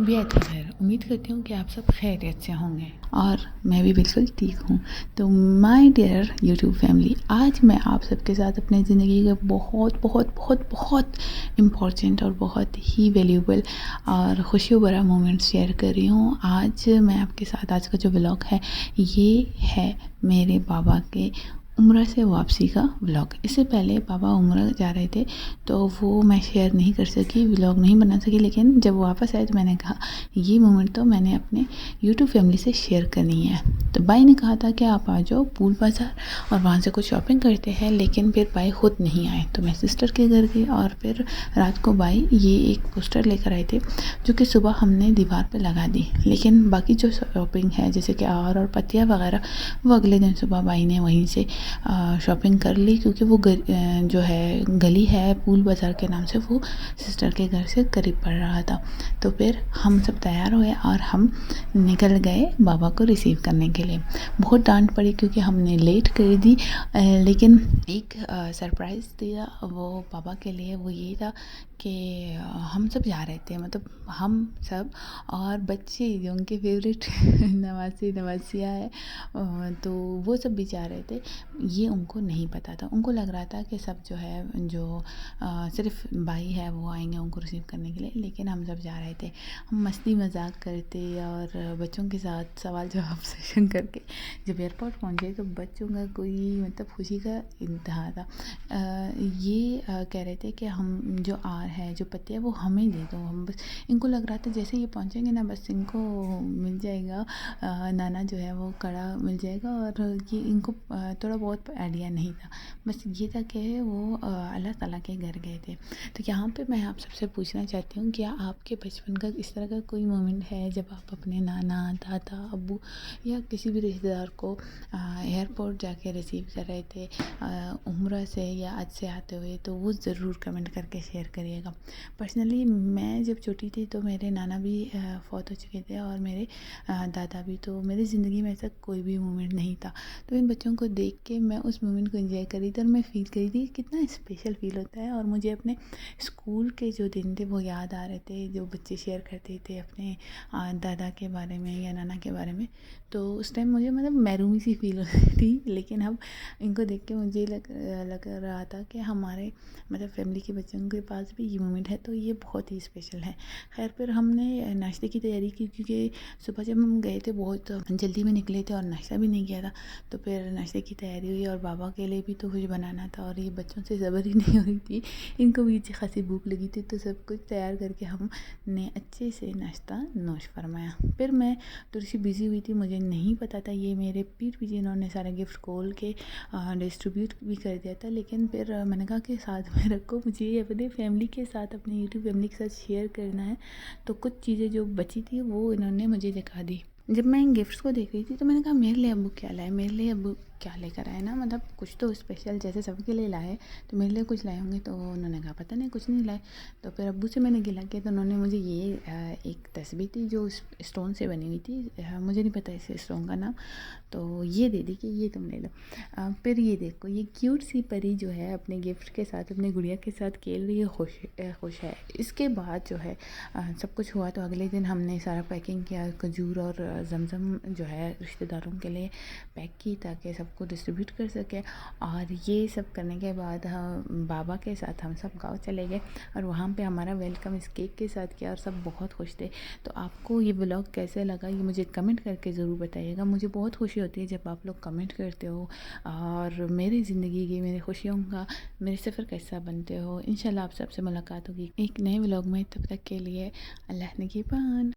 बेहद खैर, उम्मीद करती हूँ कि आप सब खैरियत से होंगे और मैं भी बिल्कुल ठीक हूँ। तो माय डियर यूट्यूब फैमिली, आज मैं आप सबके साथ अपनी ज़िंदगी के बहुत बहुत बहुत बहुत इम्पॉर्टेंट और बहुत ही वैल्यूबल और खुशियों भरा मोमेंट शेयर कर रही हूँ। आज मैं आपके साथ, आज का जो व्लॉग है ये है मेरे बाबा के उम्रा से वापसी का व्लॉग। इससे पहले पापा उम्रा जा रहे थे तो वो मैं शेयर नहीं कर सकी, व्लॉग नहीं बना सकी, लेकिन जब वापस आए तो मैंने कहा ये मोमेंट तो मैंने अपने यूट्यूब फैमिली से शेयर करनी है। तो भाई ने कहा था कि आप आ जाओ पूल बाज़ार और वहाँ से कुछ शॉपिंग करते हैं, लेकिन फिर भाई खुद नहीं आए तो मैं सिस्टर के घर गई और फिर रात को भाई ये एक पोस्टर लेकर आए थे जो कि सुबह हमने दीवार पर लगा दी, लेकिन बाकी जो शॉपिंग है जैसे कि और पत्तियाँ वगैरह वो अगले दिन सुबह भाई ने वहीं से शॉपिंग कर ली, क्योंकि वो जो है गली है पूल बाज़ार के नाम से, वो सिस्टर के घर से करीब पड़ रहा था। तो फिर हम सब तैयार हुए और हम निकल गए बाबा को रिसीव करने के लिए। बहुत डांट पड़ी क्योंकि हमने लेट कर दी, लेकिन एक सरप्राइज़ दिया वो पापा के लिए। वो ये था कि हम सब जा रहे थे, मतलब हम सब और बच्चे जो उनके फेवरेट नवासी नवासिया है, तो वो सब भी जा रहे थे। ये उनको नहीं पता था, उनको लग रहा था कि सब जो है जो सिर्फ भाई है वो आएंगे उनको रिसीव करने के लिए, लेकिन हम सब जा रहे थे। हम मस्ती मजाक करते और बच्चों के साथ सवाल जवाब सेशन करके जब एयरपोर्ट पहुंचे तो बच्चों का कोई मतलब खुशी का इंतहा था। ये कह रहे थे कि हम जो आर है जो पत्ते है वो हमें दे दो, हम बस, इनको लग रहा था जैसे ये पहुंचेंगे ना बस इनको मिल जाएगा, नाना जो है वो कड़ा मिल जाएगा, और ये इनको थोड़ा बहुत आइडिया नहीं था, बस ये था कि वो अल्लाह ताला के घर गए थे। तो यहाँ पे मैं आप सबसे पूछना चाहती हूँ, क्या आपके बचपन का इस तरह का कोई मोमेंट है जब आप अपने नाना दादा अब्बू या किसी भी रिश्तेदार को एयरपोर्ट जाके रिसीव कर रहे थे उम्र से या आज से आते हुए? तो वो ज़रूर कमेंट करके शेयर करिएगा। पर्सनली मैं जब छोटी थी तो मेरे नाना भी फौत हो चुके थे और मेरे दादा भी, तो मेरी ज़िंदगी में ऐसा कोई भी मोमेंट नहीं था। तो इन बच्चों को देख के मैं उस मोमेंट को एंजॉय करी थी और मैं फील करी थी कितना स्पेशल फील होता है। और मुझे अपने स्कूल के जो दिन थे वो याद आ रहे थे, जो बच्चे शेयर करते थे अपने दादा के बारे में या नाना के बारे में। तो उस टाइम मुझे मतलब महरूमी सी फील होती थी, लेकिन अब इनको देख के मुझे लग रहा था कि हमारे मतलब फैमिली के बच्चों के पास भी ये मोमेंट है, तो ये बहुत ही स्पेशल है। खैर फिर हमने नाश्ते की तैयारी की, क्योंकि सुबह जब हम गए थे बहुत जल्दी में निकले थे और नाश्ता भी नहीं किया था। तो फिर नाश्ते की तैयारी हुई और बाबा के लिए भी तो कुछ बनाना था, और ये बच्चों से ज़बर ही नहीं हो रही थी, इनको भी अच्छी खासी भूख लगी थी। तो सब कुछ तैयार करके हमने अच्छे से नाश्ता नोश फरमाया। फिर मैं थोड़ी सी बिज़ी हुई थी, मुझे नहीं पता था ये मेरे पीठ पीछे इन्होंने सारा गिफ्ट खोल के डिस्ट्रीब्यूट भी कर दिया था। लेकिन फिर मैंने कहा कि साथ में रखो, मुझे अपने फैमिली के साथ, अपने यूट्यूब फैमिली के साथ शेयर करना है। तो कुछ चीज़ें जो बची थी वो इन्होंने मुझे दिखा दी। जब मैं इन गिफ्ट्स को देख रही थी तो मैंने कहा मेरे लिए अब्बू क्या लाए, मेरे लिए अब्बू क्या लेकर आए ना, मतलब कुछ तो स्पेशल जैसे सबके लिए लाए तो मेरे लिए कुछ लाए होंगे। तो उन्होंने कहा पता नहीं कुछ नहीं लाए। तो फिर अब्बू से मैंने गिला किया तो उन्होंने मुझे ये एक तस्वीर थी जो स्टोन से बनी हुई थी, मुझे नहीं पता इस स्टोन का नाम, तो ये दे दी कि ये तुम ले लो। फिर ये देखो ये क्यूट सी परी जो है अपने गिफ्ट के साथ अपने गुड़िया के साथ खेल रही है, खुश है। इसके बाद जो है सब कुछ हुआ तो अगले दिन हमने सारा पैकिंग किया, खजूर और जमज़म जो है रिश्तेदारों के लिए पैक की ताकि सबको डिस्ट्रीब्यूट कर सके। और ये सब करने के बाद हम बाबा के साथ हम सब गाँव चले गए और वहाँ पे हमारा वेलकम इस केक के साथ किया और सब बहुत खुश थे। तो आपको ये व्लॉग कैसे लगा ये मुझे कमेंट करके ज़रूर बताइएगा। मुझे बहुत खुशी होती है जब आप लोग कमेंट करते हो और मेरी ज़िंदगी की, मेरी खुशियों का, मेरे सफ़र का हिस्सा बनते हो। इंशाल्लाह आप सबसे मुलाकात होगी एक नए व्लॉग में, तब तक के लिए अल्लाह निगहबान।